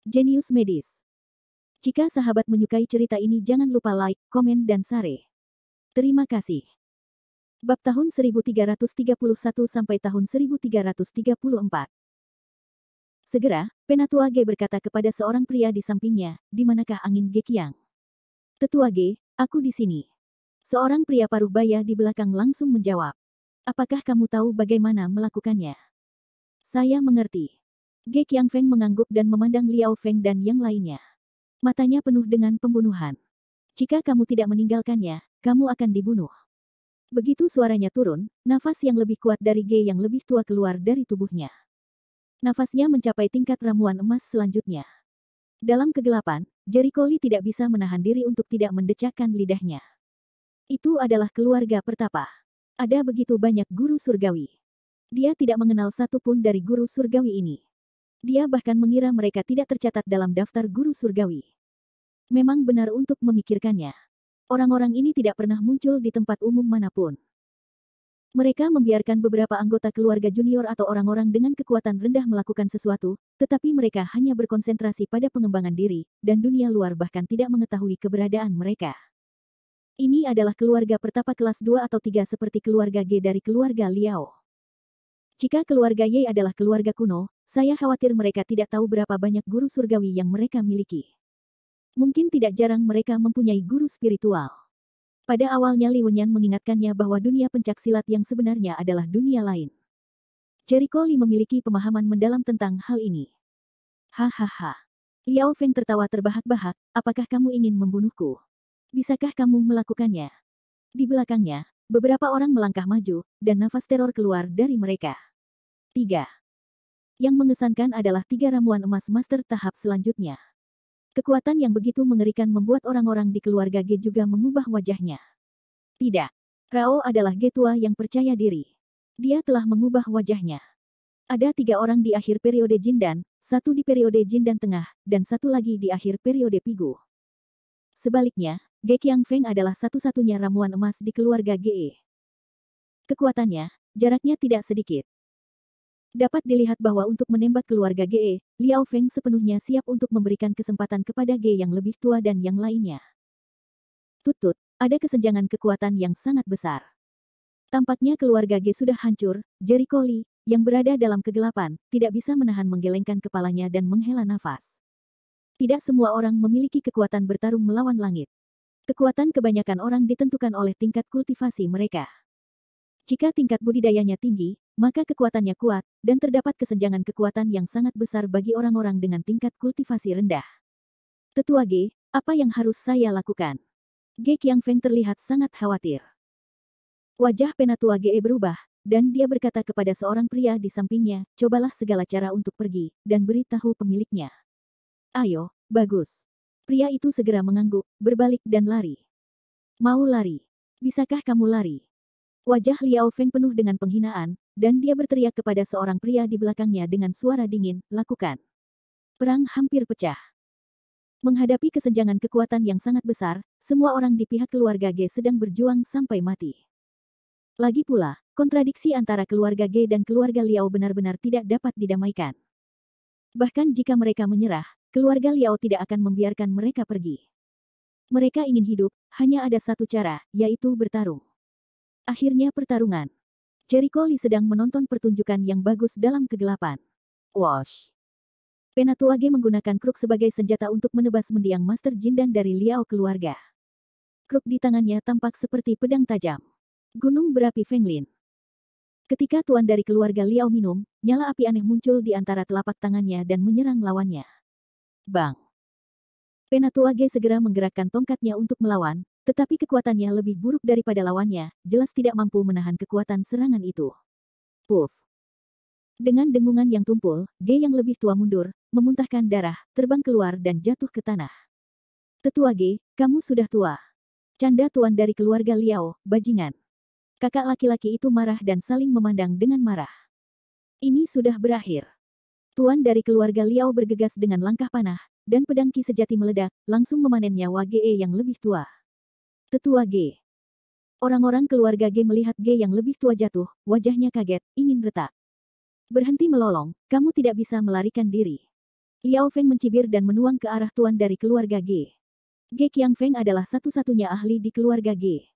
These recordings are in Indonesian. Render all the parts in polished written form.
Jenius medis. Jika sahabat menyukai cerita ini jangan lupa like, komen dan share. Terima kasih. Bab tahun 1331 sampai tahun 1334. Segera, Penatua Ge berkata kepada seorang pria di sampingnya, "Di manakah angin Ge Qiang?" "Tetua Ge, aku di sini." Seorang pria paruh baya di belakang langsung menjawab. "Apakah kamu tahu bagaimana melakukannya?" "Saya mengerti." Ge Qiangfeng mengangguk dan memandang Liao Feng dan yang lainnya. Matanya penuh dengan pembunuhan. "Jika kamu tidak meninggalkannya, kamu akan dibunuh." Begitu suaranya turun, nafas yang lebih kuat dari Ge yang lebih tua keluar dari tubuhnya. Nafasnya mencapai tingkat ramuan emas selanjutnya. Dalam kegelapan, Jericho Lee tidak bisa menahan diri untuk tidak mendecakkan lidahnya. Itu adalah keluarga pertapa. Ada begitu banyak guru surgawi. Dia tidak mengenal satu pun dari guru surgawi ini. Dia bahkan mengira mereka tidak tercatat dalam daftar guru surgawi. Memang benar untuk memikirkannya. Orang-orang ini tidak pernah muncul di tempat umum manapun. Mereka membiarkan beberapa anggota keluarga junior atau orang-orang dengan kekuatan rendah melakukan sesuatu, tetapi mereka hanya berkonsentrasi pada pengembangan diri, dan dunia luar bahkan tidak mengetahui keberadaan mereka. Ini adalah keluarga pertapa kelas 2 atau 3 seperti keluarga Ge dari keluarga Liao. Jika keluarga Ye adalah keluarga kuno, saya khawatir mereka tidak tahu berapa banyak guru surgawi yang mereka miliki. Mungkin tidak jarang mereka mempunyai guru spiritual. Pada awalnya Li Wenyan mengingatkannya bahwa dunia pencaksilat yang sebenarnya adalah dunia lain. Jericho Lee memiliki pemahaman mendalam tentang hal ini. Hahaha. Liao Feng tertawa terbahak-bahak, "Apakah kamu ingin membunuhku? Bisakah kamu melakukannya?" Di belakangnya, beberapa orang melangkah maju, dan nafas teror keluar dari mereka. 3. Yang mengesankan adalah 3 ramuan emas master tahap selanjutnya. Kekuatan yang begitu mengerikan membuat orang-orang di keluarga Ge juga mengubah wajahnya. Tidak. Rao adalah Ge tua yang percaya diri. Dia telah mengubah wajahnya. Ada 3 orang di akhir periode Jindan, 1 di periode Jindan tengah, dan 1 lagi di akhir periode Pigu. Sebaliknya, Ge Qiangfeng adalah satu-satunya ramuan emas di keluarga Ge. Kekuatannya, jaraknya tidak sedikit. Dapat dilihat bahwa untuk menembak keluarga Ge, Liao Feng sepenuhnya siap untuk memberikan kesempatan kepada Ge yang lebih tua dan yang lainnya. Tutut, ada kesenjangan kekuatan yang sangat besar. Tampaknya keluarga Ge sudah hancur. Jericho Lee, yang berada dalam kegelapan, tidak bisa menahan menggelengkan kepalanya dan menghela nafas. Tidak semua orang memiliki kekuatan bertarung melawan langit. Kekuatan kebanyakan orang ditentukan oleh tingkat kultivasi mereka. Jika tingkat budidayanya tinggi, maka kekuatannya kuat, dan terdapat kesenjangan kekuatan yang sangat besar bagi orang-orang dengan tingkat kultivasi rendah. "Tetua Ge, apa yang harus saya lakukan?" Ge Qiangfeng terlihat sangat khawatir. Wajah Penatua Ge berubah, dan dia berkata kepada seorang pria di sampingnya, "Cobalah segala cara untuk pergi, dan beritahu pemiliknya." "Ayo, bagus." Pria itu segera mengangguk, berbalik dan lari. "Mau lari? Bisakah kamu lari?" Wajah Liao Feng penuh dengan penghinaan, dan dia berteriak kepada seorang pria di belakangnya dengan suara dingin, "Lakukan." Perang hampir pecah. Menghadapi kesenjangan kekuatan yang sangat besar, semua orang di pihak keluarga Ge sedang berjuang sampai mati. Lagi pula, kontradiksi antara keluarga Ge dan keluarga Liao benar-benar tidak dapat didamaikan. Bahkan jika mereka menyerah, keluarga Liao tidak akan membiarkan mereka pergi. Mereka ingin hidup, hanya ada satu cara, yaitu bertarung. Akhirnya pertarungan. Jericho Lee sedang menonton pertunjukan yang bagus dalam kegelapan. Wash. Penatua Ge menggunakan kruk sebagai senjata untuk menebas mendiang Master Jindan dari Liao keluarga. Kruk di tangannya tampak seperti pedang tajam. Gunung berapi Fenglin. Ketika tuan dari keluarga Liao minum, nyala api aneh muncul di antara telapak tangannya dan menyerang lawannya. Bang. Penatua Ge segera menggerakkan tongkatnya untuk melawan, tetapi kekuatannya lebih buruk daripada lawannya, jelas tidak mampu menahan kekuatan serangan itu. Puff. Dengan dengungan yang tumpul, Ge yang lebih tua mundur, memuntahkan darah, terbang keluar dan jatuh ke tanah. "Tetua Ge, kamu sudah tua." Canda tuan dari keluarga Liao, "Bajingan." Kakak laki-laki itu marah dan saling memandang dengan marah. Ini sudah berakhir. Tuan dari keluarga Liao bergegas dengan langkah panah, dan pedang Ki sejati meledak, langsung memanen nyawa Ge yang lebih tua. "Tetua Ge." Orang-orang keluarga Ge melihat Ge yang lebih tua jatuh, wajahnya kaget, ingin retak. "Berhenti melolong, kamu tidak bisa melarikan diri." Liao Feng mencibir dan menuang ke arah tuan dari keluarga Ge. Ge Qiangfeng adalah satu-satunya ahli di keluarga Ge.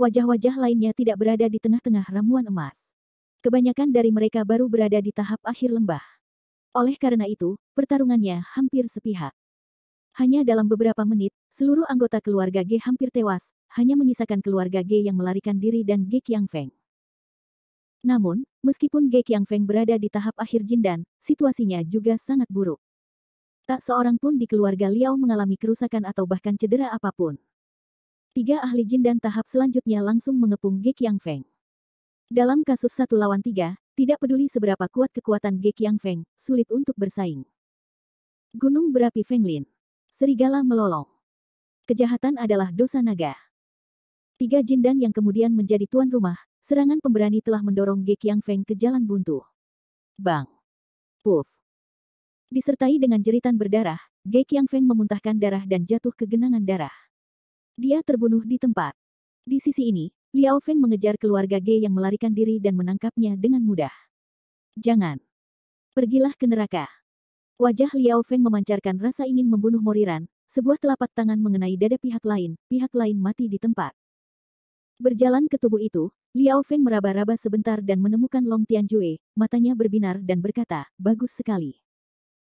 Wajah-wajah lainnya tidak berada di tengah-tengah ramuan emas. Kebanyakan dari mereka baru berada di tahap akhir lembah. Oleh karena itu, pertarungannya hampir sepihak. Hanya dalam beberapa menit, seluruh anggota keluarga Ge hampir tewas, hanya menyisakan keluarga Ge yang melarikan diri dan Ge Qiangfeng. Namun, meskipun Ge Qiangfeng berada di tahap akhir jindan, situasinya juga sangat buruk. Tak seorang pun di keluarga Liao mengalami kerusakan atau bahkan cedera apapun. 3 ahli jindan tahap selanjutnya langsung mengepung Ge Qiangfeng. Dalam kasus 1 lawan 3, tidak peduli seberapa kuat kekuatan Ge Qiangfeng, sulit untuk bersaing. Gunung berapi Fenglin. Serigala melolong. Kejahatan adalah dosa naga. 3 jindan yang kemudian menjadi tuan rumah, serangan pemberani telah mendorong Ge Qiangfeng ke jalan buntu. Bang! Puff! Disertai dengan jeritan berdarah, Ge Qiangfeng memuntahkan darah dan jatuh ke genangan darah. Dia terbunuh di tempat. Di sisi ini, Liao Feng mengejar keluarga Ge yang melarikan diri dan menangkapnya dengan mudah. Jangan. Pergilah ke neraka. Wajah Liao Feng memancarkan rasa ingin membunuh Moriran, sebuah telapak tangan mengenai dada pihak lain mati di tempat. Berjalan ke tubuh itu, Liao Feng meraba-raba sebentar dan menemukan Long Tianjue, matanya berbinar dan berkata, bagus sekali.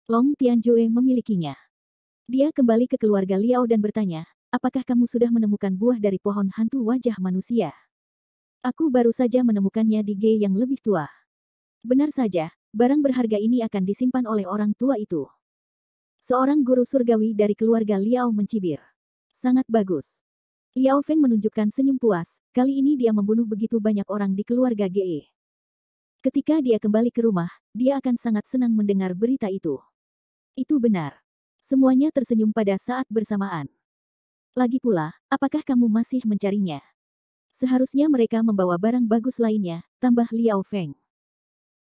Long Tianjue memilikinya. Dia kembali ke keluarga Liao dan bertanya, apakah kamu sudah menemukan buah dari pohon hantu wajah manusia? Aku baru saja menemukannya di Ge yang lebih tua. Benar saja, barang berharga ini akan disimpan oleh orang tua itu. Seorang guru surgawi dari keluarga Liao mencibir. Sangat bagus. Liao Feng menunjukkan senyum puas, kali ini dia membunuh begitu banyak orang di keluarga Ge. Ketika dia kembali ke rumah, dia akan sangat senang mendengar berita itu. Itu benar. Semuanya tersenyum pada saat bersamaan. Lagi pula, apakah kamu masih mencarinya? Seharusnya mereka membawa barang bagus lainnya, tambah Liao Feng.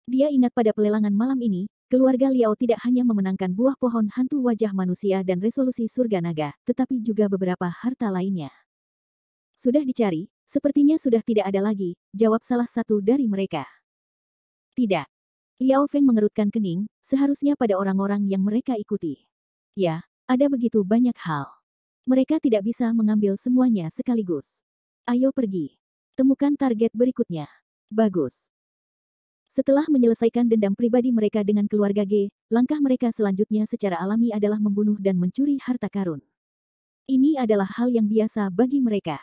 Dia ingat pada pelelangan malam ini, keluarga Liao tidak hanya memenangkan buah pohon hantu wajah manusia dan resolusi surga naga, tetapi juga beberapa harta lainnya. Sudah dicari, sepertinya sudah tidak ada lagi, jawab salah satu dari mereka. Tidak. Liao Feng mengerutkan kening, seharusnya pada orang-orang yang mereka ikuti. Ya, ada begitu banyak hal. Mereka tidak bisa mengambil semuanya sekaligus. Ayo pergi. Temukan target berikutnya. Bagus. Setelah menyelesaikan dendam pribadi mereka dengan keluarga Ge, langkah mereka selanjutnya secara alami adalah membunuh dan mencuri harta karun. Ini adalah hal yang biasa bagi mereka.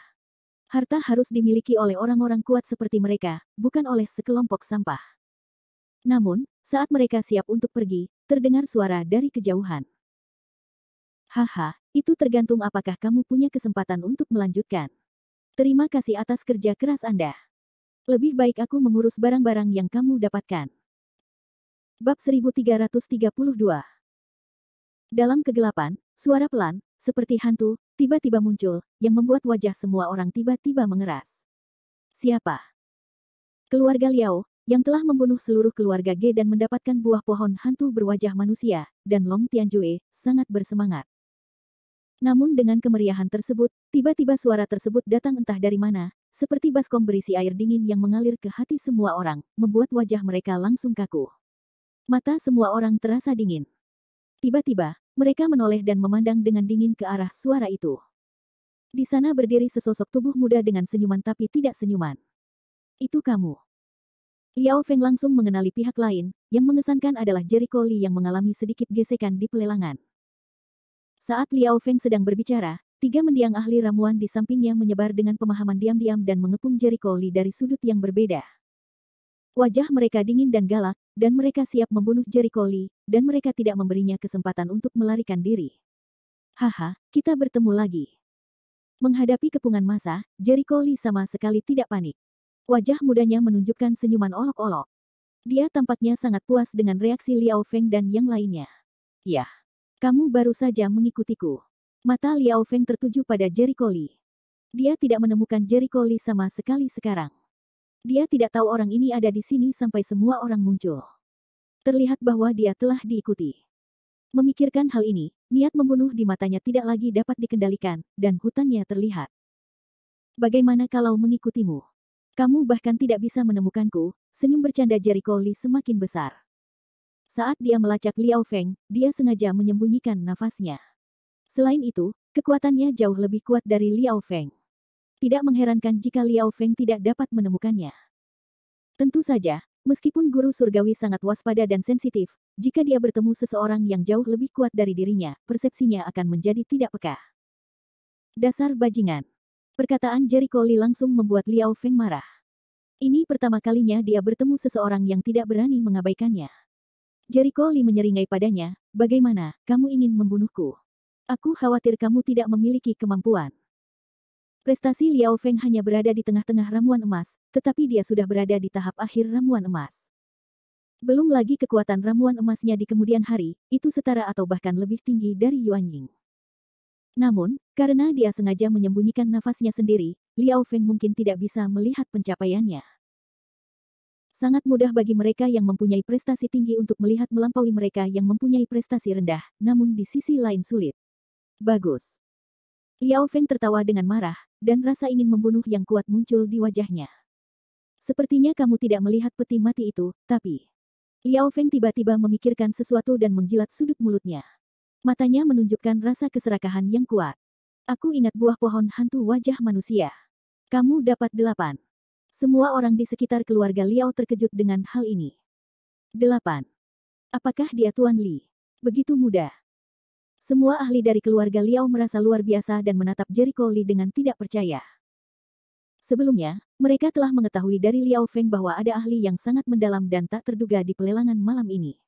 Harta harus dimiliki oleh orang-orang kuat seperti mereka, bukan oleh sekelompok sampah. Namun, saat mereka siap untuk pergi, terdengar suara dari kejauhan. Haha, itu tergantung apakah kamu punya kesempatan untuk melanjutkan. Terima kasih atas kerja keras Anda. Lebih baik aku mengurus barang-barang yang kamu dapatkan. Bab 1332. Dalam kegelapan, suara pelan, seperti hantu, tiba-tiba muncul, yang membuat wajah semua orang tiba-tiba mengeras. Siapa? Keluarga Liao, yang telah membunuh seluruh keluarga Ge dan mendapatkan buah pohon hantu berwajah manusia, dan Long Tianjue, sangat bersemangat. Namun dengan kemeriahan tersebut, tiba-tiba suara tersebut datang entah dari mana, seperti baskom berisi air dingin yang mengalir ke hati semua orang, membuat wajah mereka langsung kaku. Mata semua orang terasa dingin. Tiba-tiba, mereka menoleh dan memandang dengan dingin ke arah suara itu. Di sana berdiri sesosok tubuh muda dengan senyuman tapi tidak senyuman. Itu kamu. Liao Feng langsung mengenali pihak lain, yang mengesankan adalah Jericho Li yang mengalami sedikit gesekan di pelelangan. Saat Liao Feng sedang berbicara, 3 mendiang ahli ramuan di sampingnya menyebar dengan pemahaman diam-diam dan mengepung Jericho Li dari sudut yang berbeda. Wajah mereka dingin dan galak, dan mereka siap membunuh Jericho Li, dan mereka tidak memberinya kesempatan untuk melarikan diri. Haha, kita bertemu lagi. Menghadapi kepungan massa, Jericho Li sama sekali tidak panik. Wajah mudanya menunjukkan senyuman olok-olok. Dia tampaknya sangat puas dengan reaksi Liao Feng dan yang lainnya. Ya, kamu baru saja mengikutiku. Mata Liao Feng tertuju pada Jericho Li. Dia tidak menemukan Jericho Li sama sekali sekarang. Dia tidak tahu orang ini ada di sini sampai semua orang muncul. Terlihat bahwa dia telah diikuti. Memikirkan hal ini, niat membunuh di matanya tidak lagi dapat dikendalikan, dan hutannya terlihat. Bagaimana kalau mengikutimu? Kamu bahkan tidak bisa menemukanku, senyum bercanda Jericho Li semakin besar. Saat dia melacak Liao Feng, dia sengaja menyembunyikan nafasnya. Selain itu, kekuatannya jauh lebih kuat dari Liao Feng. Tidak mengherankan jika Liao Feng tidak dapat menemukannya. Tentu saja, meskipun guru surgawi sangat waspada dan sensitif, jika dia bertemu seseorang yang jauh lebih kuat dari dirinya, persepsinya akan menjadi tidak peka. Dasar bajingan. Perkataan Jericho Lee langsung membuat Liao Feng marah. Ini pertama kalinya dia bertemu seseorang yang tidak berani mengabaikannya. Jericho Lee menyeringai padanya, bagaimana, kamu ingin membunuhku? Aku khawatir kamu tidak memiliki kemampuan. Prestasi Liao Feng hanya berada di tengah-tengah ramuan emas, tetapi dia sudah berada di tahap akhir ramuan emas. Belum lagi kekuatan ramuan emasnya di kemudian hari, itu setara atau bahkan lebih tinggi dari Yuan Ying. Namun, karena dia sengaja menyembunyikan nafasnya sendiri, Liao Feng mungkin tidak bisa melihat pencapaiannya. Sangat mudah bagi mereka yang mempunyai prestasi tinggi untuk melihat melampaui mereka yang mempunyai prestasi rendah, namun di sisi lain sulit. Bagus. Liao Feng tertawa dengan marah, dan rasa ingin membunuh yang kuat muncul di wajahnya. Sepertinya kamu tidak melihat peti mati itu, tapi... Liao Feng tiba-tiba memikirkan sesuatu dan menjilat sudut mulutnya. Matanya menunjukkan rasa keserakahan yang kuat. Aku ingat buah pohon hantu wajah manusia. Kamu dapat 8. Semua orang di sekitar keluarga Liao terkejut dengan hal ini. 8. Apakah dia Tuan Li? Begitu mudah. Semua ahli dari keluarga Liao merasa luar biasa dan menatap Jericho Lee dengan tidak percaya. Sebelumnya, mereka telah mengetahui dari Liao Feng bahwa ada ahli yang sangat mendalam dan tak terduga di pelelangan malam ini.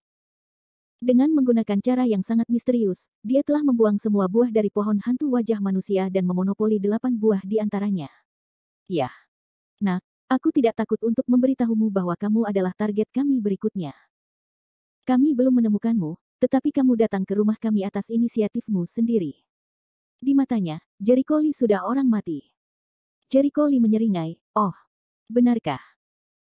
Dengan menggunakan cara yang sangat misterius, dia telah membuang semua buah dari pohon hantu wajah manusia dan memonopoli 8 buah di antaranya. Ya. Nak, aku tidak takut untuk memberitahumu bahwa kamu adalah target kami berikutnya. Kami belum menemukanmu, tetapi kamu datang ke rumah kami atas inisiatifmu sendiri. Di matanya, Jericho Lee sudah orang mati. Jericho Lee menyeringai, oh, benarkah?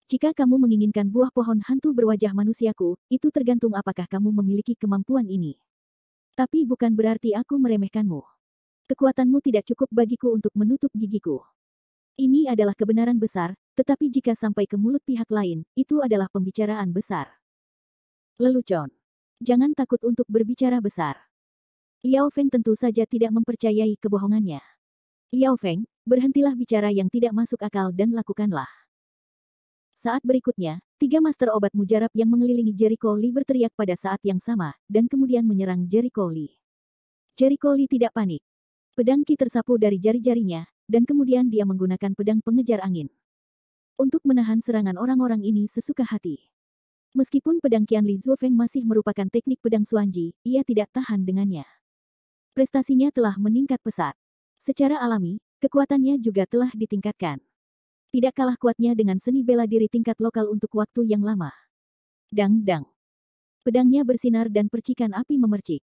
Jika kamu menginginkan buah pohon hantu berwajah manusiaku, itu tergantung apakah kamu memiliki kemampuan ini. Tapi bukan berarti aku meremehkanmu. Kekuatanmu tidak cukup bagiku untuk menutup gigiku. Ini adalah kebenaran besar, tetapi jika sampai ke mulut pihak lain, itu adalah pembicaraan besar. Lelucon. Jangan takut untuk berbicara besar. Liao Feng tentu saja tidak mempercayai kebohongannya. Liao Feng, berhentilah bicara yang tidak masuk akal dan lakukanlah. Saat berikutnya, 3 master obat mujarab yang mengelilingi Jericho Lee berteriak pada saat yang sama, dan kemudian menyerang Jericho Lee. Jericho Lee tidak panik. Pedang Qi tersapu dari jari-jarinya, dan kemudian dia menggunakan pedang pengejar angin. Untuk menahan serangan orang-orang ini sesuka hati. Meskipun pedang Qian Li Zuofeng masih merupakan teknik pedang Xuanji, ia tidak tahan dengannya. Prestasinya telah meningkat pesat. Secara alami, kekuatannya juga telah ditingkatkan. Tidak kalah kuatnya dengan seni bela diri tingkat lokal untuk waktu yang lama. Dang-dang. Pedangnya bersinar dan percikan api memercik.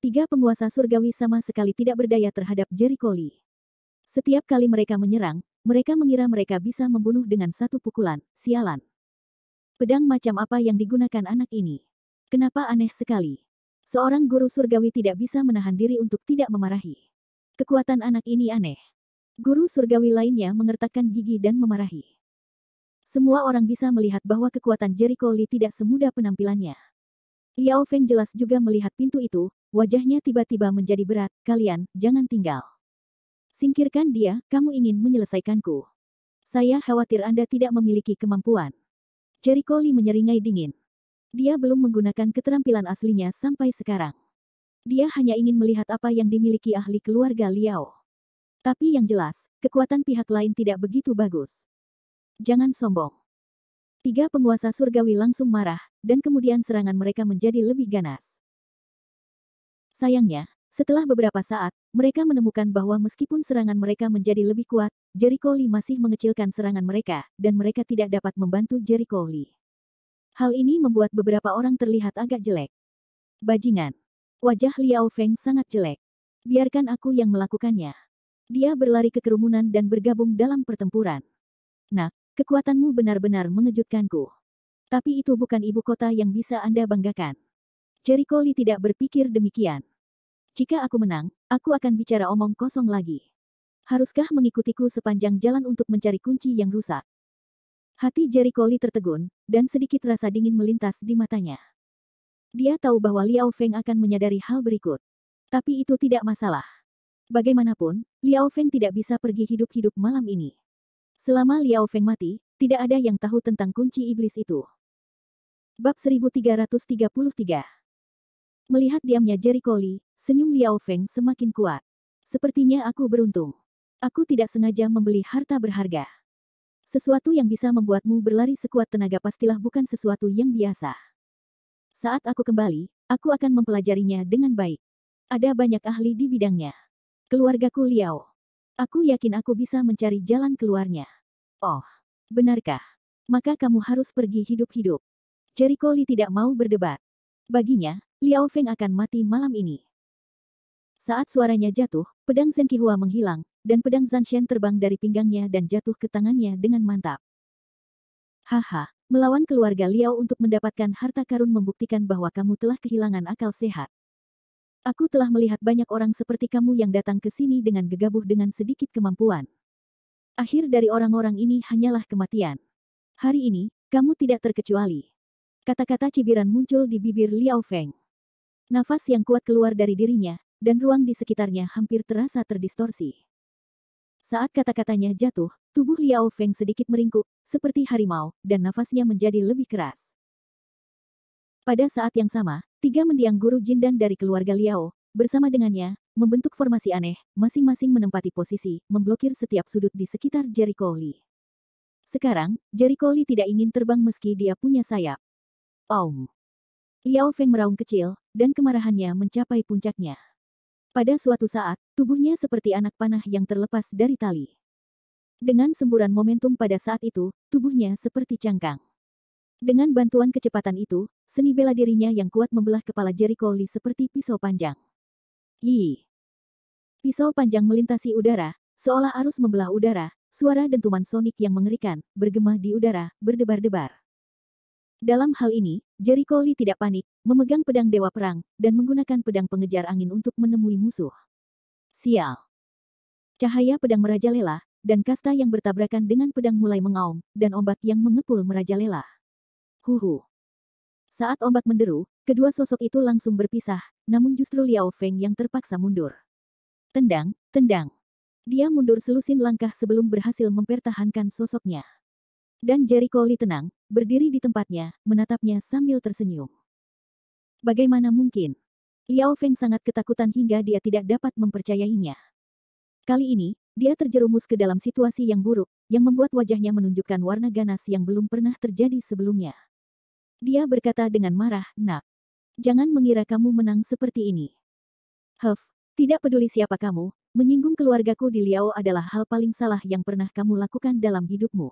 3 penguasa surgawi sama sekali tidak berdaya terhadap Jericho Lee. Setiap kali mereka menyerang, mereka mengira mereka bisa membunuh dengan satu pukulan, sialan. Pedang macam apa yang digunakan anak ini? Kenapa aneh sekali? Seorang guru surgawi tidak bisa menahan diri untuk tidak memarahi. Kekuatan anak ini aneh. Guru surgawi lainnya mengertakkan gigi dan memarahi. Semua orang bisa melihat bahwa kekuatan Jericho Lee tidak semudah penampilannya. Liao Feng jelas juga melihat pintu itu, wajahnya tiba-tiba menjadi berat, kalian, jangan tinggal. Singkirkan dia, kamu ingin menyelesaikanku. Saya khawatir Anda tidak memiliki kemampuan. Jericho Lee menyeringai dingin. Dia belum menggunakan keterampilan aslinya sampai sekarang. Dia hanya ingin melihat apa yang dimiliki ahli keluarga Liao. Tapi yang jelas, kekuatan pihak lain tidak begitu bagus. Jangan sombong. 3 penguasa surgawi langsung marah, dan kemudian serangan mereka menjadi lebih ganas. Sayangnya, setelah beberapa saat, mereka menemukan bahwa meskipun serangan mereka menjadi lebih kuat, Jericho Lee masih mengecilkan serangan mereka, dan mereka tidak dapat membantu Jericho Lee. Hal ini membuat beberapa orang terlihat agak jelek. Bajingan. Wajah Liao Feng sangat jelek. Biarkan aku yang melakukannya. Dia berlari ke kerumunan dan bergabung dalam pertempuran. Nak, kekuatanmu benar-benar mengejutkanku. Tapi itu bukan ibu kota yang bisa Anda banggakan. Jericho Lee tidak berpikir demikian. Jika aku menang, aku akan bicara omong kosong lagi. Haruskah mengikutiku sepanjang jalan untuk mencari kunci yang rusak? Hati Jericho Lee tertegun, dan sedikit rasa dingin melintas di matanya. Dia tahu bahwa Liao Feng akan menyadari hal berikut. Tapi itu tidak masalah. Bagaimanapun, Liao Feng tidak bisa pergi hidup-hidup malam ini. Selama Liao Feng mati, tidak ada yang tahu tentang kunci iblis itu. Bab 1333. Melihat diamnya Jericho Lee, senyum Liao Feng semakin kuat. Sepertinya aku beruntung. Aku tidak sengaja membeli harta berharga. Sesuatu yang bisa membuatmu berlari sekuat tenaga pastilah bukan sesuatu yang biasa. Saat aku kembali, aku akan mempelajarinya dengan baik. Ada banyak ahli di bidangnya. Keluargaku Liao. Aku yakin aku bisa mencari jalan keluarnya. Oh, benarkah? Maka kamu harus pergi hidup-hidup. Jericho Lee tidak mau berdebat. Baginya, Liao Feng akan mati malam ini. Saat suaranya jatuh, pedang Zhen Qihua menghilang, dan pedang Zanshen terbang dari pinggangnya dan jatuh ke tangannya dengan mantap. Haha, melawan keluarga Liao untuk mendapatkan harta karun membuktikan bahwa kamu telah kehilangan akal sehat. Aku telah melihat banyak orang seperti kamu yang datang ke sini dengan gegabah dengan sedikit kemampuan. Akhir dari orang-orang ini hanyalah kematian. Hari ini, kamu tidak terkecuali. Kata-kata cibiran muncul di bibir Liao Feng. Nafas yang kuat keluar dari dirinya, dan ruang di sekitarnya hampir terasa terdistorsi. Saat kata-katanya jatuh, tubuh Liao Feng sedikit meringkuk, seperti harimau, dan nafasnya menjadi lebih keras. Pada saat yang sama, 3 mendiang guru Jindan dari keluarga Liao, bersama dengannya, membentuk formasi aneh, masing-masing menempati posisi, memblokir setiap sudut di sekitar Jericho Lee. Sekarang, Jericho Lee tidak ingin terbang meski dia punya sayap. Aum. Liao Feng meraung kecil, dan kemarahannya mencapai puncaknya. Pada suatu saat, tubuhnya seperti anak panah yang terlepas dari tali. Dengan semburan momentum pada saat itu, tubuhnya seperti cangkang. Dengan bantuan kecepatan itu, seni bela dirinya yang kuat membelah kepala Jericho Lee seperti pisau panjang. Yi. Pisau panjang melintasi udara, seolah arus membelah udara, suara dentuman sonik yang mengerikan, bergema di udara, berdebar-debar. Dalam hal ini, Jericho Lee tidak panik, memegang pedang Dewa Perang, dan menggunakan pedang pengejar angin untuk menemui musuh. Sial. Cahaya pedang merajalela, dan kasta yang bertabrakan dengan pedang mulai mengaum, dan ombak yang mengepul merajalela. Huhu. Saat ombak menderu, kedua sosok itu langsung berpisah, namun justru Liao Feng yang terpaksa mundur. Tendang, tendang. Dia mundur selusin langkah sebelum berhasil mempertahankan sosoknya. Dan Jericho Lee tenang, berdiri di tempatnya, menatapnya sambil tersenyum. Bagaimana mungkin? Liao Feng sangat ketakutan hingga dia tidak dapat mempercayainya. Kali ini, dia terjerumus ke dalam situasi yang buruk, yang membuat wajahnya menunjukkan warna ganas yang belum pernah terjadi sebelumnya. Dia berkata dengan marah, "Nak, jangan mengira kamu menang seperti ini. Huff, tidak peduli siapa kamu, menyinggung keluargaku di Liao adalah hal paling salah yang pernah kamu lakukan dalam hidupmu.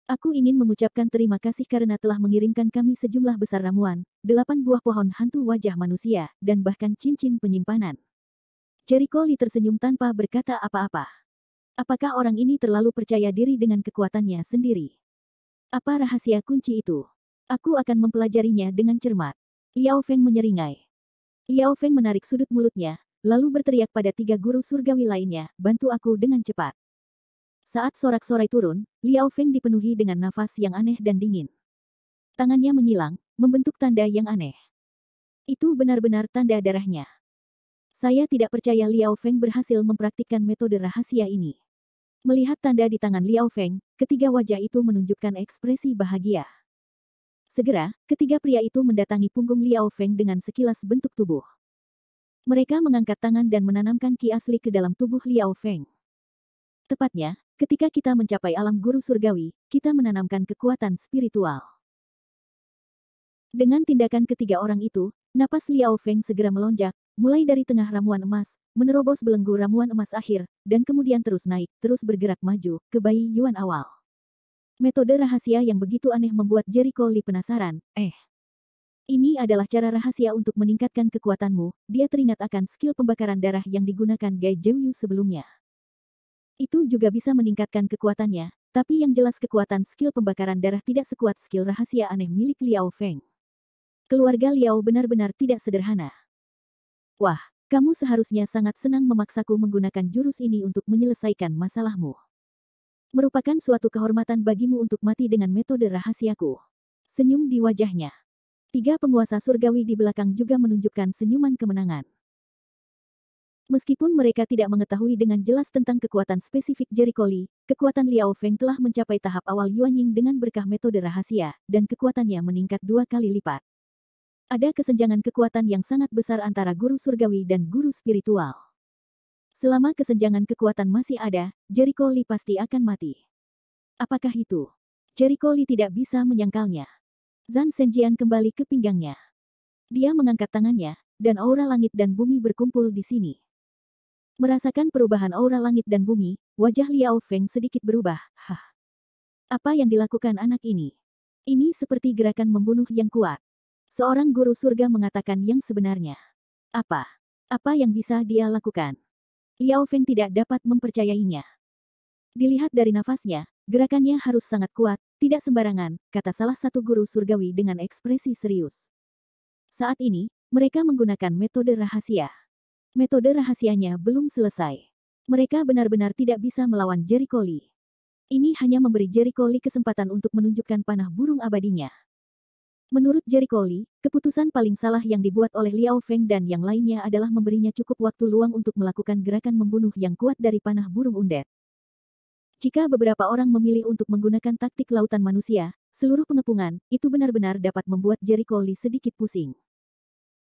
Aku ingin mengucapkan terima kasih karena telah mengirimkan kami sejumlah besar ramuan, 8 buah pohon hantu wajah manusia, dan bahkan cincin penyimpanan." Jericho Lee tersenyum tanpa berkata apa-apa. Apakah orang ini terlalu percaya diri dengan kekuatannya sendiri? Apa rahasia kunci itu? Aku akan mempelajarinya dengan cermat. Liao Feng menyeringai. Liao Feng menarik sudut mulutnya, lalu berteriak pada 3 guru surgawi lainnya, "Bantu aku dengan cepat." Saat sorak-sorai turun, Liao Feng dipenuhi dengan nafas yang aneh dan dingin. Tangannya menyilang, membentuk tanda yang aneh. Itu benar-benar tanda darahnya. Saya tidak percaya Liao Feng berhasil mempraktikkan metode rahasia ini. Melihat tanda di tangan Liao Feng, ketiga wajah itu menunjukkan ekspresi bahagia. Segera, ketiga pria itu mendatangi punggung Liao Feng dengan sekilas bentuk tubuh. Mereka mengangkat tangan dan menanamkan ki asli ke dalam tubuh Liao Feng. Tepatnya, ketika kita mencapai alam guru surgawi, kita menanamkan kekuatan spiritual. Dengan tindakan ketiga orang itu, napas Liao Feng segera melonjak, mulai dari tengah ramuan emas, menerobos belenggu ramuan emas akhir, dan kemudian terus naik, terus bergerak maju, ke bayi Yuan awal. Metode rahasia yang begitu aneh membuat Jericho Lee penasaran. Ini adalah cara rahasia untuk meningkatkan kekuatanmu. Dia teringat akan skill pembakaran darah yang digunakan Gai Zhouyu sebelumnya. Itu juga bisa meningkatkan kekuatannya, tapi yang jelas kekuatan skill pembakaran darah tidak sekuat skill rahasia aneh milik Liao Feng. Keluarga Liao benar-benar tidak sederhana. Wah, kamu seharusnya sangat senang memaksaku menggunakan jurus ini untuk menyelesaikan masalahmu. Merupakan suatu kehormatan bagimu untuk mati dengan metode rahasiaku. Senyum di wajahnya. Tiga penguasa surgawi di belakang juga menunjukkan senyuman kemenangan. Meskipun mereka tidak mengetahui dengan jelas tentang kekuatan spesifik Jericho Lee, kekuatan Liao Feng telah mencapai tahap awal Yuanying dengan berkah metode rahasia, dan kekuatannya meningkat 2 kali lipat. Ada kesenjangan kekuatan yang sangat besar antara guru surgawi dan guru spiritual. Selama kesenjangan kekuatan masih ada, Jericho Lee pasti akan mati. Apakah itu? Jericho Lee tidak bisa menyangkalnya. Zhan Zhenjian kembali ke pinggangnya. Dia mengangkat tangannya, dan aura langit dan bumi berkumpul di sini. Merasakan perubahan aura langit dan bumi, wajah Liao Feng sedikit berubah. Hah. Apa yang dilakukan anak ini? Ini seperti gerakan membunuh yang kuat. Seorang guru surga mengatakan yang sebenarnya. Apa? Apa yang bisa dia lakukan? Liao Feng tidak dapat mempercayainya. Dilihat dari nafasnya, gerakannya harus sangat kuat, tidak sembarangan, kata salah satu guru surgawi dengan ekspresi serius. Saat ini, mereka menggunakan metode rahasia. Metode rahasianya belum selesai. Mereka benar-benar tidak bisa melawan Jericho Lee. Ini hanya memberi Jericho Lee kesempatan untuk menunjukkan panah burung abadinya. Menurut Jericho Lee, keputusan paling salah yang dibuat oleh Liao Feng dan yang lainnya adalah memberinya cukup waktu luang untuk melakukan gerakan membunuh yang kuat dari panah burung undet. Jika beberapa orang memilih untuk menggunakan taktik lautan manusia, seluruh pengepungan, itu benar-benar dapat membuat Jericho Lee sedikit pusing.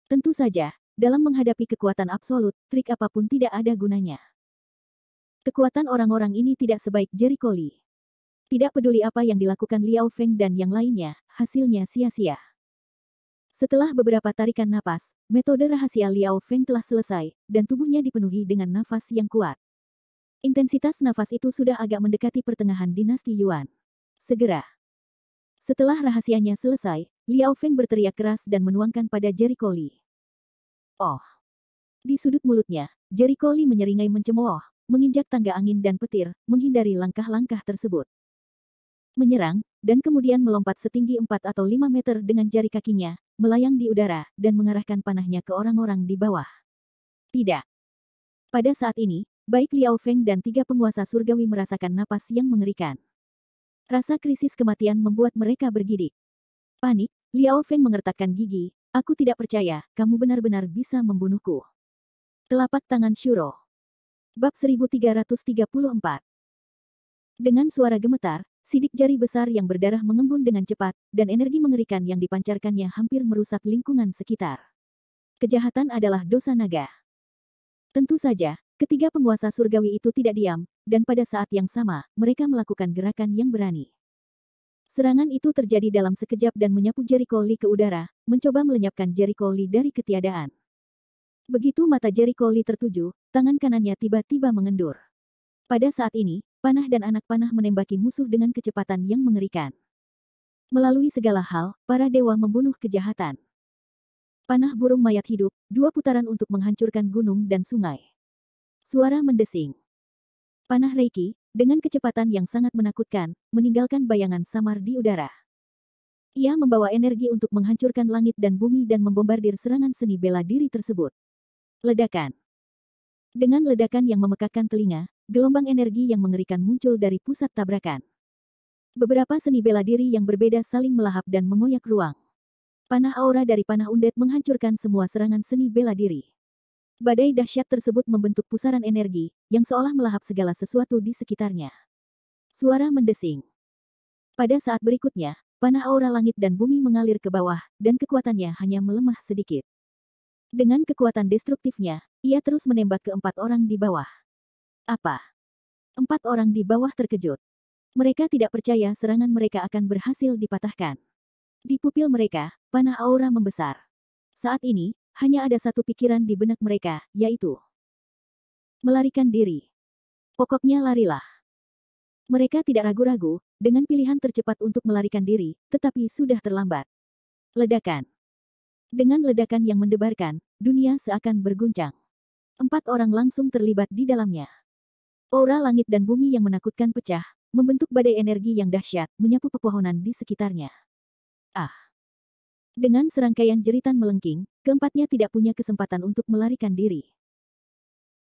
Tentu saja, dalam menghadapi kekuatan absolut, trik apapun tidak ada gunanya. Kekuatan orang-orang ini tidak sebaik Jericho Lee. Tidak peduli apa yang dilakukan Liao Feng dan yang lainnya, hasilnya sia-sia. Setelah beberapa tarikan napas, metode rahasia Liao Feng telah selesai, dan tubuhnya dipenuhi dengan nafas yang kuat. Intensitas nafas itu sudah agak mendekati pertengahan dinasti Yuan. Segera. Setelah rahasianya selesai, Liao Feng berteriak keras dan menuangkan pada Jericho Lee. Oh. Di sudut mulutnya, Jericho Lee menyeringai mencemooh, menginjak tangga angin dan petir, menghindari langkah-langkah tersebut. Menyerang, dan kemudian melompat setinggi 4 atau 5 meter dengan jari kakinya, melayang di udara, dan mengarahkan panahnya ke orang-orang di bawah. Tidak. Pada saat ini, baik Liao Feng dan 3 penguasa surgawi merasakan napas yang mengerikan. Rasa krisis kematian membuat mereka bergidik. Panik, Liao Feng mengertakkan gigi, aku tidak percaya, kamu benar-benar bisa membunuhku. Telapak tangan Shuro. Bab 1334. Dengan suara gemetar, sidik jari besar yang berdarah mengembun dengan cepat, dan energi mengerikan yang dipancarkannya hampir merusak lingkungan sekitar. Kejahatan adalah dosa naga. Tentu saja, ketiga penguasa surgawi itu tidak diam, dan pada saat yang sama, mereka melakukan gerakan yang berani. Serangan itu terjadi dalam sekejap dan menyapu Jericho Lee ke udara, mencoba melenyapkan Jericho Lee dari ketiadaan. Begitu mata Jericho Lee tertuju, tangan kanannya tiba-tiba mengendur. Pada saat ini, panah dan anak panah menembaki musuh dengan kecepatan yang mengerikan. Melalui segala hal, para dewa membunuh kejahatan. Panah burung mayat hidup, 2 putaran untuk menghancurkan gunung dan sungai. Suara mendesing. Panah Reiki, dengan kecepatan yang sangat menakutkan, meninggalkan bayangan samar di udara. Ia membawa energi untuk menghancurkan langit dan bumi dan membombardir serangan seni bela diri tersebut. Ledakan. Dengan ledakan yang memekakkan telinga, gelombang energi yang mengerikan muncul dari pusat tabrakan. Beberapa seni bela diri yang berbeda saling melahap dan mengoyak ruang. Panah aura dari panah undet menghancurkan semua serangan seni bela diri. Badai dahsyat tersebut membentuk pusaran energi, yang seolah melahap segala sesuatu di sekitarnya. Suara mendesing. Pada saat berikutnya, panah aura langit dan bumi mengalir ke bawah, dan kekuatannya hanya melemah sedikit. Dengan kekuatan destruktifnya, ia terus menembak ke 4 orang di bawah. Apa? 4 orang di bawah terkejut. Mereka tidak percaya serangan mereka akan berhasil dipatahkan. Di pupil mereka, panah aura membesar. Saat ini, hanya ada satu pikiran di benak mereka, yaitu melarikan diri. Pokoknya larilah. Mereka tidak ragu-ragu, dengan pilihan tercepat untuk melarikan diri, tetapi sudah terlambat. Ledakan. Dengan ledakan yang mendebarkan, dunia seakan berguncang. 4 orang langsung terlibat di dalamnya. Aura langit dan bumi yang menakutkan pecah, membentuk badai energi yang dahsyat, menyapu pepohonan di sekitarnya. Ah! Dengan serangkaian jeritan melengking, keempatnya tidak punya kesempatan untuk melarikan diri.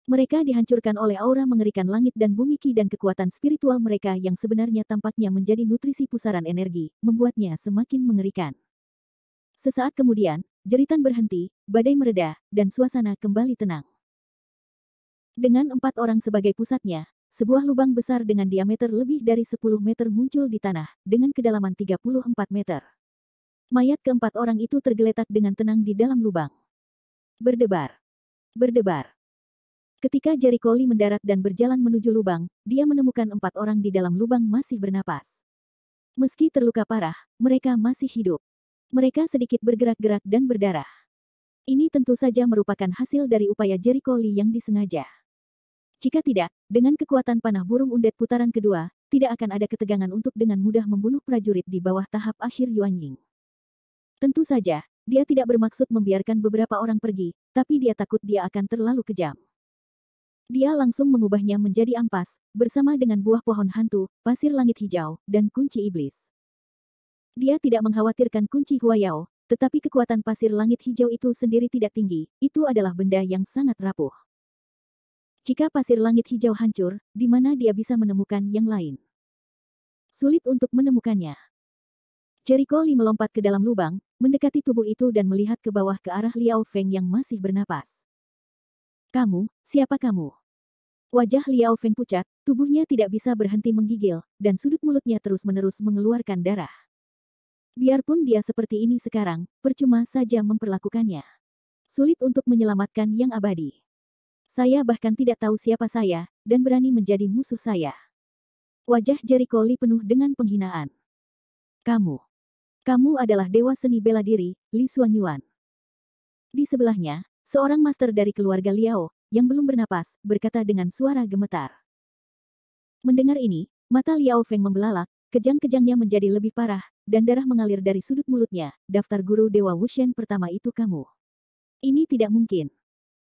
Mereka dihancurkan oleh aura mengerikan langit dan bumi ki dan kekuatan spiritual mereka yang sebenarnya tampaknya menjadi nutrisi pusaran energi, membuatnya semakin mengerikan. Sesaat kemudian, jeritan berhenti, badai mereda, dan suasana kembali tenang. Dengan 4 orang sebagai pusatnya, sebuah lubang besar dengan diameter lebih dari 10 meter muncul di tanah, dengan kedalaman 34 meter. Mayat keempat orang itu tergeletak dengan tenang di dalam lubang. Berdebar. Berdebar. Ketika Jericho Lee mendarat dan berjalan menuju lubang, dia menemukan 4 orang di dalam lubang masih bernapas. Meski terluka parah, mereka masih hidup. Mereka sedikit bergerak-gerak dan berdarah. Ini tentu saja merupakan hasil dari upaya Jericho Lee yang disengaja. Jika tidak, dengan kekuatan panah burung undead putaran kedua, tidak akan ada ketegangan untuk dengan mudah membunuh prajurit di bawah tahap akhir Yuan Ying. Tentu saja, dia tidak bermaksud membiarkan beberapa orang pergi, tapi dia takut dia akan terlalu kejam. Dia langsung mengubahnya menjadi ampas, bersama dengan buah pohon hantu, pasir langit hijau, dan kunci iblis. Dia tidak mengkhawatirkan kunci Huayao, tetapi kekuatan pasir langit hijau itu sendiri tidak tinggi, itu adalah benda yang sangat rapuh. Jika pasir langit hijau hancur, di mana dia bisa menemukan yang lain? Sulit untuk menemukannya. Jericho Lee melompat ke dalam lubang, mendekati tubuh itu dan melihat ke bawah ke arah Liao Feng yang masih bernapas. Kamu, siapa kamu? Wajah Liao Feng pucat, tubuhnya tidak bisa berhenti menggigil, dan sudut mulutnya terus-menerus mengeluarkan darah. Biarpun dia seperti ini sekarang, percuma saja memperlakukannya. Sulit untuk menyelamatkan yang abadi. Saya bahkan tidak tahu siapa saya, dan berani menjadi musuh saya. Wajah Jericho Lee penuh dengan penghinaan. Kamu adalah dewa seni bela diri, Li Xuanyuan. Di sebelahnya, seorang master dari keluarga Liao, yang belum bernapas, berkata dengan suara gemetar. Mendengar ini, mata Liao Feng membelalak, kejang-kejangnya menjadi lebih parah, dan darah mengalir dari sudut mulutnya. Daftar guru Dewa Wushen pertama itu kamu. Ini tidak mungkin.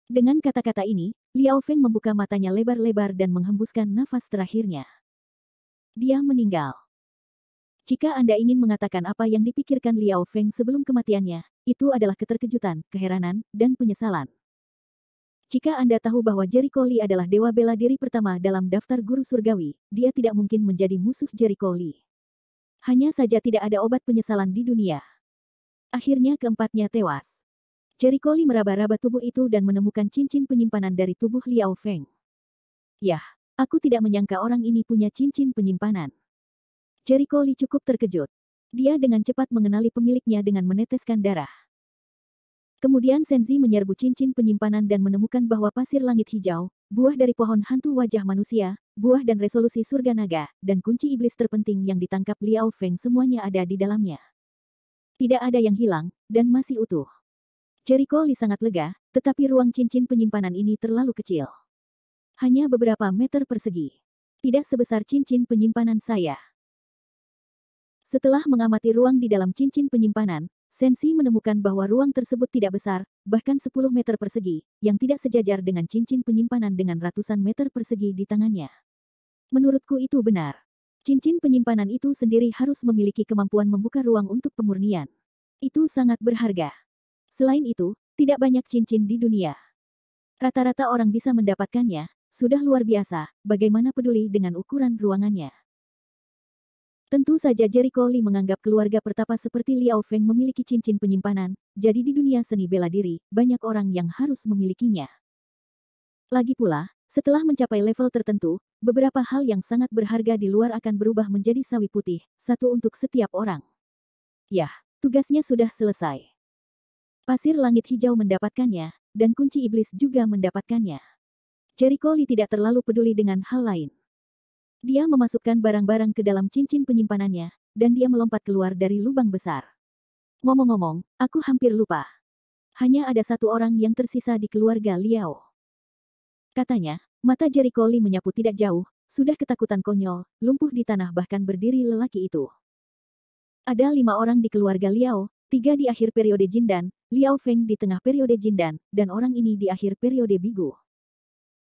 Dengan kata-kata ini, Liao Feng membuka matanya lebar-lebar dan menghembuskan nafas terakhirnya. Dia meninggal. Jika Anda ingin mengatakan apa yang dipikirkan Liao Feng sebelum kematiannya, itu adalah keterkejutan, keheranan, dan penyesalan. Jika Anda tahu bahwa Jericho Lee adalah dewa bela diri pertama dalam daftar guru surgawi, dia tidak mungkin menjadi musuh Jericho Lee. Hanya saja tidak ada obat penyesalan di dunia. Akhirnya keempatnya tewas. Jericho Lee meraba-raba tubuh itu dan menemukan cincin penyimpanan dari tubuh Liao Feng. Yah, aku tidak menyangka orang ini punya cincin penyimpanan. Jericho Lee cukup terkejut. Dia dengan cepat mengenali pemiliknya dengan meneteskan darah. Kemudian Senzi menyerbu cincin penyimpanan dan menemukan bahwa pasir langit hijau, buah dari pohon hantu wajah manusia, buah dan resolusi surga naga, dan kunci iblis terpenting yang ditangkap Liao Feng semuanya ada di dalamnya. Tidak ada yang hilang, dan masih utuh. Jericho Lee sangat lega, tetapi ruang cincin penyimpanan ini terlalu kecil. Hanya beberapa meter persegi. Tidak sebesar cincin penyimpanan saya. Setelah mengamati ruang di dalam cincin penyimpanan, Sensi menemukan bahwa ruang tersebut tidak besar, bahkan 10 meter persegi, yang tidak sejajar dengan cincin penyimpanan dengan ratusan meter persegi di tangannya. Menurutku itu benar. Cincin penyimpanan itu sendiri harus memiliki kemampuan membuka ruang untuk pemurnian. Itu sangat berharga. Selain itu, tidak banyak cincin di dunia. Rata-rata orang bisa mendapatkannya, sudah luar biasa, bagaimana peduli dengan ukuran ruangannya. Tentu saja Jericho Lee menganggap keluarga pertapa seperti Liao Feng memiliki cincin penyimpanan, jadi di dunia seni bela diri, banyak orang yang harus memilikinya. Lagi pula, setelah mencapai level tertentu, beberapa hal yang sangat berharga di luar akan berubah menjadi sawi putih, satu untuk setiap orang. Yah, tugasnya sudah selesai. Pasir langit hijau mendapatkannya, dan kunci iblis juga mendapatkannya. Jericho Lee tidak terlalu peduli dengan hal lain. Dia memasukkan barang-barang ke dalam cincin penyimpanannya, dan dia melompat keluar dari lubang besar. Ngomong-ngomong, aku hampir lupa. Hanya ada satu orang yang tersisa di keluarga Liao. Katanya, mata Jericho Lee menyapu tidak jauh, sudah ketakutan konyol, lumpuh di tanah bahkan berdiri lelaki itu. Ada 5 orang di keluarga Liao, 3 di akhir periode Jindan, Liao Feng di tengah periode Jindan, dan orang ini di akhir periode Bigu.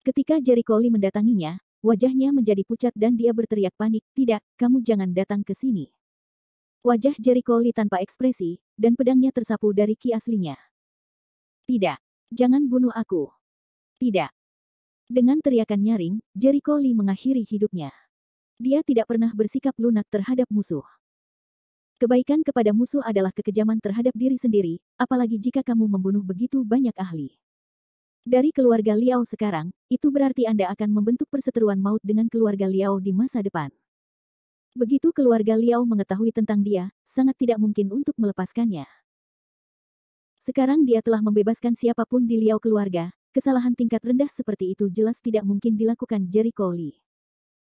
Ketika Jericho Lee mendatanginya, wajahnya menjadi pucat dan dia berteriak panik, "Tidak, kamu jangan datang ke sini." Wajah Jericho Lee tanpa ekspresi, dan pedangnya tersapu dari ki aslinya. "Tidak, jangan bunuh aku. Tidak." Dengan teriakan nyaring, Jericho Lee mengakhiri hidupnya. Dia tidak pernah bersikap lunak terhadap musuh. Kebaikan kepada musuh adalah kekejaman terhadap diri sendiri, apalagi jika kamu membunuh begitu banyak ahli. Dari keluarga Liao sekarang, itu berarti Anda akan membentuk perseteruan maut dengan keluarga Liao di masa depan. Begitu keluarga Liao mengetahui tentang dia, sangat tidak mungkin untuk melepaskannya. Sekarang dia telah membebaskan siapapun di Liao keluarga, kesalahan tingkat rendah seperti itu jelas tidak mungkin dilakukan Jericho Lee.